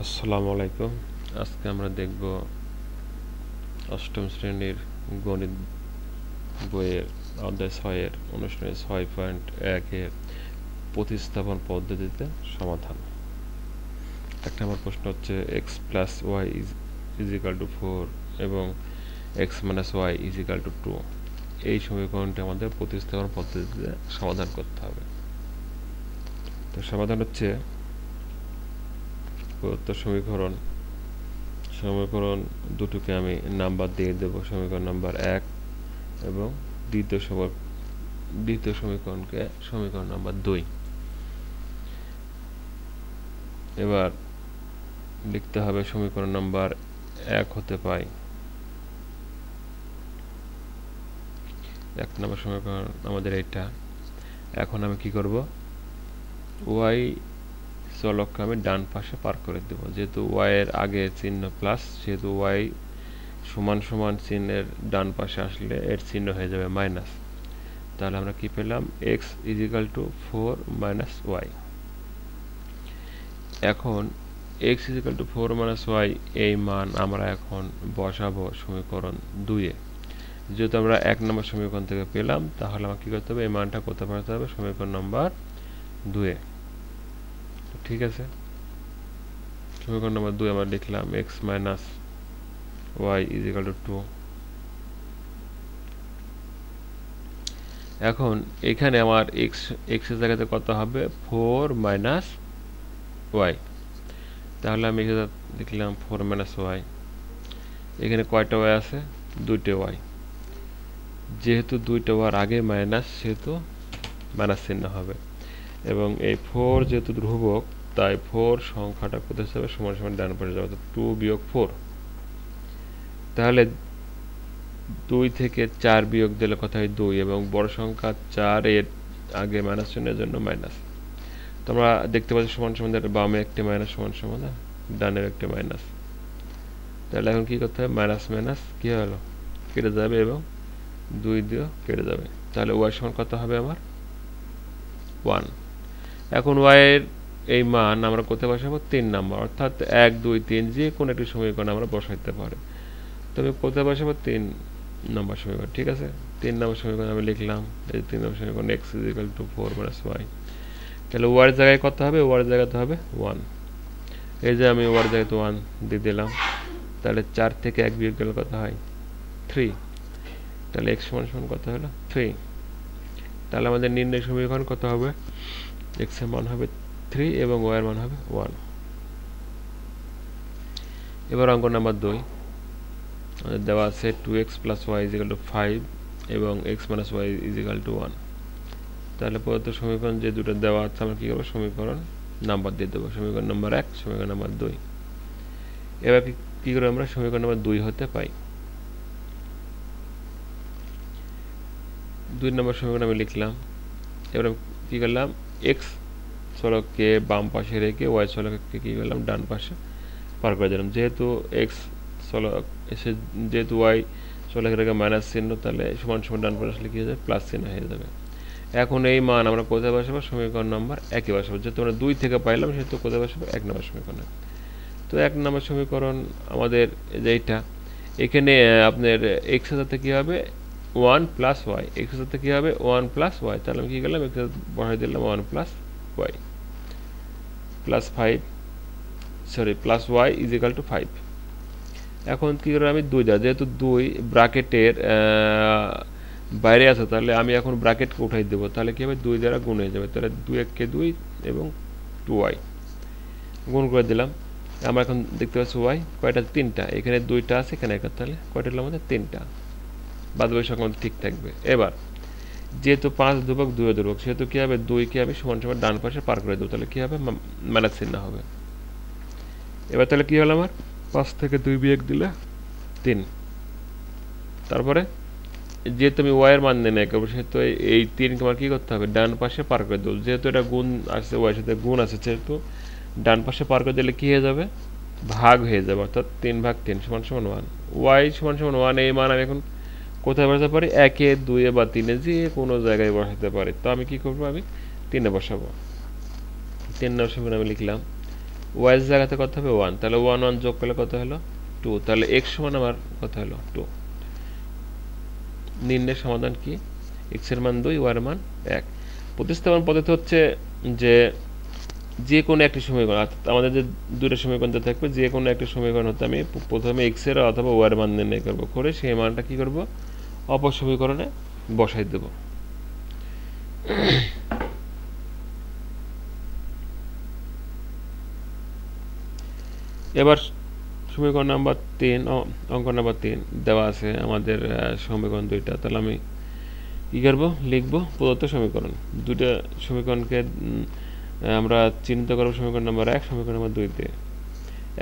আসসালামু আলাইকুম। আজকে আমরা দেখব অষ্টম শ্রেণীর গণিত বইয়ের অধ্যায় 6 এর অনুশীলনী 6.1 এর প্রতিস্থাপন পদ্ধতিতে সমাধান। 1 নম্বর প্রশ্ন হচ্ছে x plus y is equal to 4 এবং x minus y is equal to 2। এই সমীকরণটি আমাদের প্রতিস্থাপন পদ্ধতিতে সমাধান করতে হবে। তো সমাধান হচ্ছে প্রদত্ত সমীকরণ দুটোকে আমি নাম্বার দিয়ে দেব, সমীকরণ নাম্বার 1 এবং দ্বিতীয় সমীকরণকে সমীকরণ নাম্বার 2। এবার লিখতে হবে সমীকরণ নাম্বার 1 হতে পাই 1 নম্বর সমীকরণ আমাদের এটা। এখন আমি কি করব, y চলককে আমি ডান পাশে পার করে দেব। যেহেতু y এর আগে চিহ্ন প্লাস, সেহেতু y সমান সমান চিহ্নের ডান পাশে আসলে এর চিহ্ন হয়ে যাবে মাইনাস। তাহলে আমরা কি পেলাম, x is equal to 4 minus y। এখন x is equal to 4 minus y এই মান আমরা এখন বসাবো সমীকরণ 2 এ। যেহেতু আমরা 1 নম্বর সমীকরণ থেকে পেলাম, তাহলে আমাকে কি করতে হবে, এই মানটা কোথায় পাঠাতে হবে, সমীকরণ নাম্বার 2 এ। ঠিক আছে, সমীকরণ নাম্বার 2 আমরা লিখলাম x minus y is equal to 2। এখন এখানে আমার x এর জায়গাতে কত হবে, 4 minus y। তাহলে আমি এখানে লিখলাম 4 minus y। এখানে কয়টা y আছে, দুইটা y। যেহেতু দুইটা y আগে মাইনাস, সেহেতু মাইনাস চিহ্ন হবে। এবং এই 4 যেহেতু ধ্রুবক, তাই 4 সংখ্যাটা কোথায় যাবে, সমান সমান ডান পাশে যাবে, 2 বিয়োগ 4। তাহলে 2 থেকে 4 বিয়োগ দিলে কত হয়, 2, এবং বড় সংখ্যা 4 এর আগে মাইনাস চিহ্নের জন্য মাইনাস। তোমরা দেখতে পাচ্ছ সমান সমান, বামে একটি মাইনাস সমান সমান ডানের একটি মাইনাস। তাহলে এখন কি করতে হবে, মাইনাস মাইনাস কি হলো, কেটে যাবে এবং 2 দিয়েও কেটে যাবে। তাহলে y সমান কত হবে আমার, 1। এখন y এর এই মান আমরা কোথায় বসাবো, 3 নাম্বার, অর্থাৎ 1 2 3 যে কোনো একটি সমীকরণ আমরা বসাইতে পারি। তবে কোথায় বসাবো, 3 নম্বর সমীকরণ। ঠিক আছে, 3 নম্বর সমীকরণ আমি লিখলাম, এই 3 নম্বর সমীকরণ x is equal to 4 minus y। তাহলে y এর জায়গায় কত হবে, y এর জায়গাতে হবে 1। এই যে আমি y এর জায়গাতে 1 দিয়ে দিলাম। তাহলে 4 থেকে 1 বিয়োগ গেলে কত হয়, 3। তাহলে x সমান সমান কত হলো, 3। তাহলে আমাদের নির্ণয় সমীকরণ কত হবে, x এর মান হবে 3 এবং y এর মান হবে 1। এবার অঙ্ক নাম্বার 2 আমাদের দেওয়া আছে 2x plus y is equal to 5 এবং x minus y is equal to 1। তাহলে প্রদত্ত সমীকরণ যে দুটো দেওয়া আছে, আমরা কি করব, সমীকরণ নাম্বার দিয়ে দেবো, সমীকরণ নাম্বার 1, সমীকরণ নাম্বার 2। এবার কি করে আমরা সমীকরণ নাম্বার 2 হতে পাই। 2 নম্বর সমীকরণ আমি লিখলাম। এবার কি করলাম, x চলককে বাম পাশে রেখে y চলককে কি করলাম, ডান পাশে পার করে দিলাম। যেহেতু x চলক এসে, যেহেতু y চলকের আগে মাইনাস চিহ্ন, তাহলে সমান সমান ডান পাশে আসলে কি হয়ে যাবে, প্লাস চিহ্ন হয়ে যাবে। এখন এই মান আমরা কোথায় বসাবো, সমীকরণ নাম্বার 1 এ বসাবো। যেহেতু আমরা 2 থেকে পাইলাম, সেহেতু কোথায় বসাবো, 1 নম্বর সমীকরণে। তো 1 নম্বর সমীকরণ আমাদের যেটা, এখানে আপনার x এর সাথে কি হবে, 1 প্লাস y, x এর সাথে কি হবে, 1 প্লাস y। তাহলে আমি কি করলাম, x এর বসাই দিলাম 1 plus y plus 5, sorry plus y is equal to 5। এখন কি করে আমি 2 দেওয়া, যেহেতু 2 ব্র্যাকেটের বাইরে আছে, তাহলে আমি এখন ব্র্যাকেটকে উঠাই দেবো। তাহলে কি হবে, 2 দ্বারা গুণ হয়ে যাবে। তাহলে 2 1 2 এবং 2y গুণ করে দিলাম। আমরা এখন দেখতে পাচ্ছি y কয়টা, 3টা। এখানে 2টা আছে, এখানে একটা, তাহলে কয়টা হলো আমাদের, 3টা। বাদবাকি সব আমাদের ঠিক থাকবে। এবার যেহেতু 5 ধ্রুবক 2 ধ্রুবক, সেহেতু কি হবে, 2 কে আমি সমান সমান ডান পাশে পার করে দেবো। তাহলে কি হবে, মাইনাস চিহ্ন হবে। এবার তাহলে কি হলো আমার, 5 থেকে 2 বিয়োগ দিলে 3। তারপরে যেহেতু আমি y এর মান নির্ণয় করবো, সেহেতু এই 3 কে আমার কি করতে হবে, ডান পাশে পার করে দেবো। যেহেতু এটা গুণ আছে, y এর সাথে গুণ আছে, সেহেতু ডান পাশে পার করে দিলে কি হয়ে যাবে, ভাগ হয়ে যাবে, অর্থাৎ 3 ভাগ 3 সমান সমান 1। y সমান সমান 1 এই মান আমি এখন কোথায় বসাতে পারি, 1 এ 2 এ বা 3 এ, যে কোনো জায়গায় বসাতে পারি। তো আমি কি করবো, আমি 3 এ বসাবো। 3 নম্বর সমীকরণ আমি লিখলাম ওয়াই এর জায়গাতে কত হবে 1, তাহলে 1 1 যোগ করলে কত হলো 2, তাহলে x সমান আমার কত হলো 2। নির্ণয়ের সমাধান কি? x এর মান 2, y এর মান 1। প্রতিস্থাপন পদ্ধতি হচ্ছে যে যে কোনো একটি সমীকরণ, অর্থাৎ আমাদের যে দুটো সমীকরণ থাকবে, যে কোনো একটি সমীকরণ হতে আমি প্রথমে x এর অথবা y এর মান নির্ণয় করব, করে সেই মানটা কি করব অপর সমীকরণে বসাই দেব। এবার সমীকরণ নাম্বার 3, অঙ্ক নাম্বার 3 দেওয়া আছে আমাদের সমীকরণ দুইটা। তাহলে আমি কি করব, লিখব প্রদত্ত সমীকরণ। দুটো সমীকরণকে আমরা চিহ্নিত করব সমীকরণ নাম্বার 1, সমীকরণ নাম্বার 2 তে।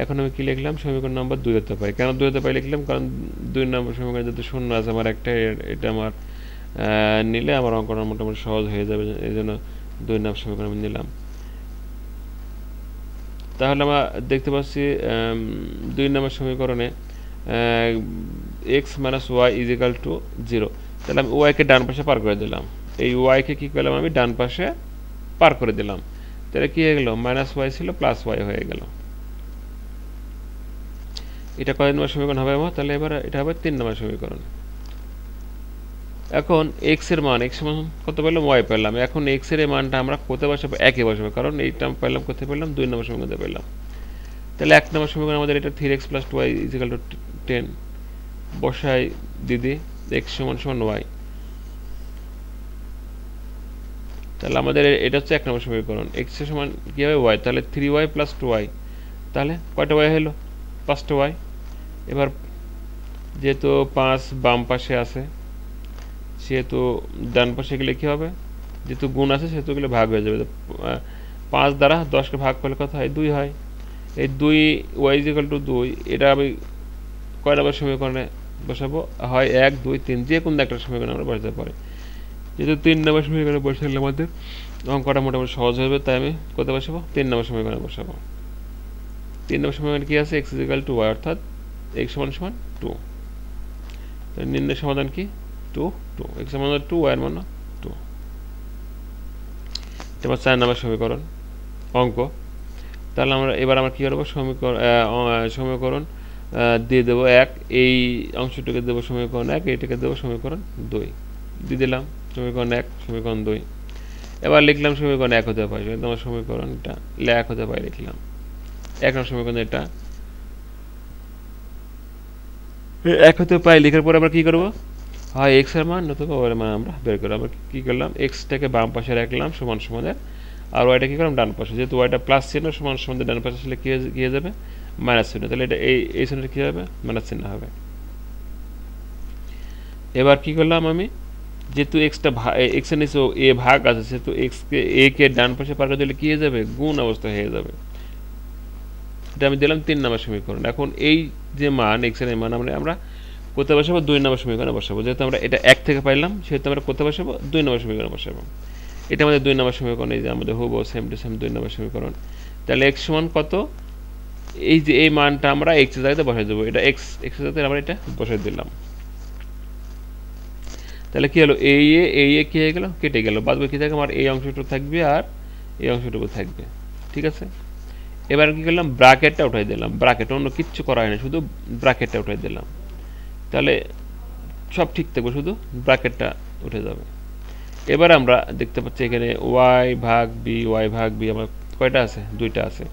এখন আমি কি লিখলাম, সমীকরণ নাম্বার 2 হতে পাই। কেন 2 হতে পাই লিখলাম, কারণ 2 নম্বর সমীকরণ যেহেতু শূন্য আছে আমার একটা, এটা আমার নিলে আমার অঙ্কটা মোটামুটি সহজ হয়ে যাবে, এই জন্য 2 নম্বর সমীকরণ আমি নিলাম। তাহলে আমরা দেখতে পাচ্ছি 2 নম্বর সমীকরণে x - y = 0। তাহলে আমি y কে ডান পাশে পার করে দিলাম, এই y কে কি করলাম আমি ডান পাশে পার করে দিলাম। তাহলে কি হয়ে গেল, -y ছিল +y হয়ে গেল। এটা কয় নম্বর সমীকরণ হবে আমার? তাহলে এবার এটা হবে 3 নম্বর সমীকরণ। এখন x এর মান, x সমান কত পেলাম, y পেলাম। এখন x এর মানটা আমরা কোথায় বসাবো, একে বসাবো, কারণ এইটা পেলাম কোথায় পেলাম, 2 নম্বর সমীকরণে পেলাম। তাহলে 1 নম্বর সমীকরণ আমাদের এটা 3x + 2y = 10 বসাই দিদি, x = y। তাহলে আমাদের এটা হচ্ছে 1 নম্বর সমীকরণ। x এর সমান কি হবে, y, তাহলে 3y + 2y, তাহলে কয়টা y হলো, 5টা y। এবার যেহেতু 5 বাম পাশে আছে, সেহেতু ডান পাশে গেলে কি হবে, যেহেতু গুণ আছে সেহেতু গেলে ভাগ হয়ে যাবে। 5 দ্বারা 10কে ভাগ করলে কত হয়, 2 হয়। এই 2y = 2, এটা আমি কয় নম্বর সমীকরণে বসাবো, হয় 1 2 3, যে কোনো একটা সমীকরণে আমরা বসাতে পারি। যেহেতু 3 নম্বর সমীকরণে বসালে আমাদের অঙ্কটা মোটামুটি সহজ হবে, তাই আমি কোথায় বসাবো, 3 নম্বর সমীকরণে বসাবো। 3 নম্বর সমীকরণে কি আছে, x = y, অর্থাৎ x = 2। তাহলে নির্ণয়ের সমাধান কি, 2 2, x = 2, y এর মান 2। এবার 4 নম্বর সমীকরণ অঙ্ক। তাহলে এবার আমরা কি করব, সমীকরণ দিয়ে দেবো 1, এই অংশটাকে দেবো সমীকরণ 1, এইটাকে দেবো সমীকরণ 2 দিয়ে দিলাম। সমীকরণ 1 সমীকরণ 2, এবার লিখলাম সমীকরণ 1 হতে পারে, তোমার সমীকরণটা 1 হতে পারে লিখলাম। 1 নম্বর সমীকরণ এটা 1 হতে পাই, লেখার পরে আমরা কি করব, হয় x এর মান নতুবা y এর মান আমরা বের করব। আমরা কি করলাম, x টাকে বাম পাশে রাখলাম সমান সমানের, আর y টা কি করলাম ডান পাশে। যেহেতু y টা প্লাস চিহ্ন সমান সমানের ডান পাশে আসলে কি হয়ে যাবে, মাইনাস চিহ্ন। তাহলে এটা এই চিহ্নটা কি হবে, মাইনাস চিহ্ন হবে। এবার কি করলাম আমি, যেহেতু x এর নিচে a ভাগ আছে, সেহেতু x কে a কে ডান পাশে পার করে দিলে কি হয়ে যাবে, গুণ অবস্থা হয়ে যাবে। এটা আমি দিলাম 3 নম্বর সমীকরণ। এখন এই যে মান x এর মান আমরা কোথায় বসাবো, 2 নম্বর সমীকরণে বসাবো। যেহেতু আমরা এটা 1 থেকে পাইলাম, সেহেতু আমরা কোথায় বসাবো, 2 নম্বর সমীকরণে বসাবো। এটা আমাদের 2 নম্বর সমীকরণ, এই যে আমাদের হুবহু সেম টু সেম 2 নম্বর সমীকরণ। তাহলে x সমান কত, এই যে এই মানটা আমরা x এর জায়গাতে বসাই দেবো, এটা x এর জায়গাতে আমরা এটা বসাই দিলাম। তাহলে কি হলো, এই কি হয়ে গেল, কেটে গেল, বাদ বাকি থাকে আমার এই অংশটুকু থাকবে আর এই অংশটুকু থাকবে, ঠিক আছে। এবার কি করলাম, ব্র্যাকেটটা উঠাই দিলাম, ব্র্যাকেট, অন্য কিচ্ছু করা হয় না, শুধু ব্র্যাকেটটা উঠাই দিলাম। তাহলে সব ঠিক থাকবে, শুধু ব্র্যাকেটটা উঠে যাবে। এবার আমরা দেখতে পাচ্ছি এখানে y ভাগ b আমার কয়টা আছে, 2টা আছে।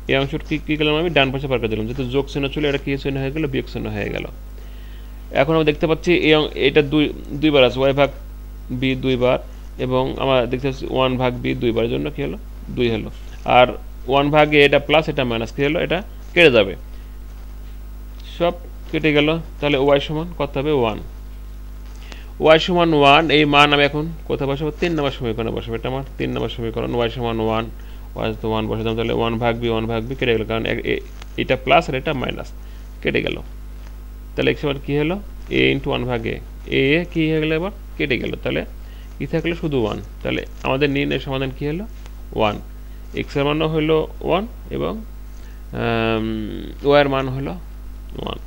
এই অংশটা কি করলাম, আমি ডান পাশে পার করে দিলাম। যেহেতু যোগ চিহ্ন ছিল, এটা কি চিহ্ন হয়ে গেল, বিয়োগ চিহ্ন হয়ে গেল। এখন আমরা দেখতে পাচ্ছি এটা দুইবার আছে, y ভাগ b 2 বার, এবং আমরা দেখতে পাচ্ছি 1 ভাগ b 2 বারের জন্য কি হলো, 2 হলো। আর 1 ভাগে এটা প্লাস এটা মাইনাস, কি হলো, এটা কেটে যাবে, সব কেটে গেল। তাহলে y সমান কত হবে, 1। y সমান 1, এই মান আমি এখন কোথায় বসাবো, 3 নম্বর সমীকরণে বসাবো। এটা আমার 3 নম্বর সমীকরণ, y সমান 1, y তো 1 বসাতাম। তাহলে 1 ভাগ b কেটে গেল, কারণ এটা প্লাস আর এটা মাইনাস, কেটে গেল। তাহলে x সমান কি হলো, a × 1 ভাগ a কি হয়ে গেল, এবার কেটে গেল। তাহলে কি থাকলো, শুধু 1। তাহলে আমাদের নির্ণয়ের সমাধান কি হলো, 1। x এর মান হলো 1 এবং y এর মান হলো 1।